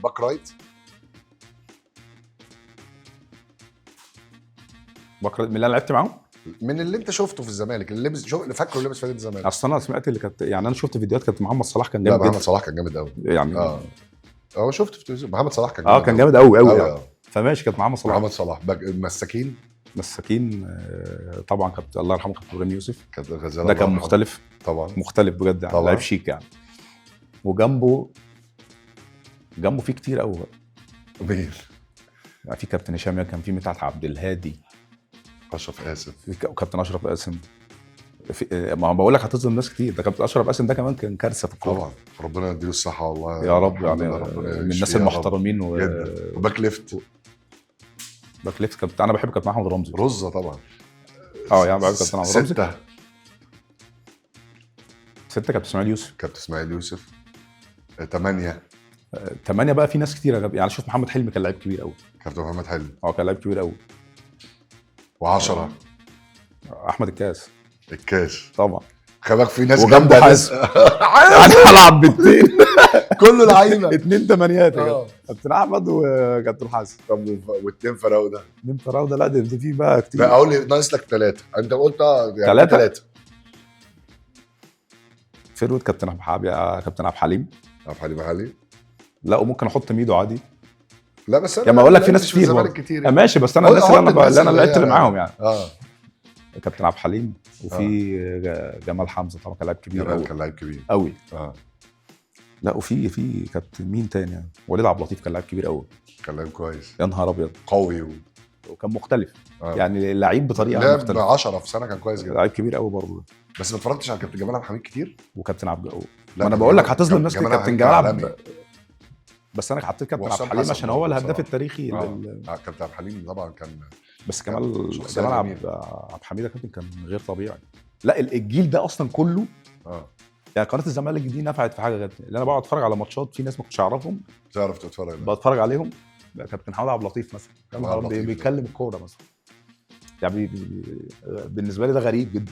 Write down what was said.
باك رايت. بكره من اللي انا لعبت معاهم. من اللي انت شفته في الزمالك، اللي لبس اللي فاكره لبس فريق الزمالك. اصل انا سمعت اللي كانت يعني انا شفت فيديوهات كانت محمد صلاح كان لا جامد محمد جدا صلاح كان جامد قوي يعني. هو شفت في التلفزيون محمد صلاح كان جامد كان جامد قوي أوي يعني. فماشي كانت محمد صلاح. محمد صلاح مساكين. مساكين طبعا كانت الله يرحمه كابتن ابراهيم يوسف. كانت غزاله ده كان مختلف طبعا، مختلف بجد يعني، لعيب شيك يعني. وجنبه فيه كتير قوي مين؟ يعني في كابتن هشام، كان في مدحت عبد الهادي، اشرف قاسم، وكابتن اشرف قاسم. ما بقول لك هتظلم ناس كتير. ده كابتن اشرف قاسم ده كمان كان كارثه في الكوره طبعا ربنا يديله الصحه والله يا رب يعني. من الناس المحترمين وباك ليفت. باك ليفت كابتن انا بحب كابتن احمد رمزي. رزه طبعا. يعني بحب كابتن احمد رمزي. 6 كابتن اسماعيل يوسف. كابتن اسماعيل يوسف. 8 بقى في ناس كتير يعني. شوف محمد حلمي كان لعيب كبير قوي. كابتن محمد حلمي كان لعيب كبير قوي. و10 احمد الكاس طبعا. خباك في ناس جامده حاسس انا هلعب بالتين كله لعيبه 2 تمانيات كابتن احمد وكابتن حسن. طب و2 فراوده. 2 فراوده لا دي في بقى كتير. لا اقول لي ناقص لك 3. انت قلت يعني 3 فيرود كابتن عبد الحليم. علي. لا وممكن احط ميدو عادي. لا بس انا اقول لك في ناس كتير يعني. ماشي بس انا الناس اللي انا لعبت معاهم يعني. كابتن عبد الحليم وفي جمال حمزه طبعا كان لاعب كبير قوي. كان لاعب كبير قوي. لا وفي كابتن مين تاني يعني. وليد عبد اللطيف كان لاعب كبير قوي. كان لاعب كويس يا نهار ابيض قوي وكان مختلف. يعني لعيب بطريقه مختلفه. لعب 10 في سنه كان كويس جدا. لعيب كبير قوي برضه. بس ما اتفرجتش على كابتن جمال عبد الحميد كتير. وكابتن عبد ما انا بقول لك هتظلم ناس كتير. كابتن جمال بس انا حطيت كابتن عبد الحليم عشان هو الهداف التاريخي كابتن عبد الحليم طبعا كان. بس كمال عبد الحميد كابتن كان غير طبيعي. لا الجيل ده اصلا كله يعني قناه الزمالك دي نفعت في حاجه غير اللي انا بقعد اتفرج على ماتشات في ناس ما كنتش اعرفهم. تعرف تتفرج بتفرج عليهم. كابتن محمد عبد اللطيف مثلا بيتكلم الكوره مثلا يعني بالنسبه لي ده غريب جدا.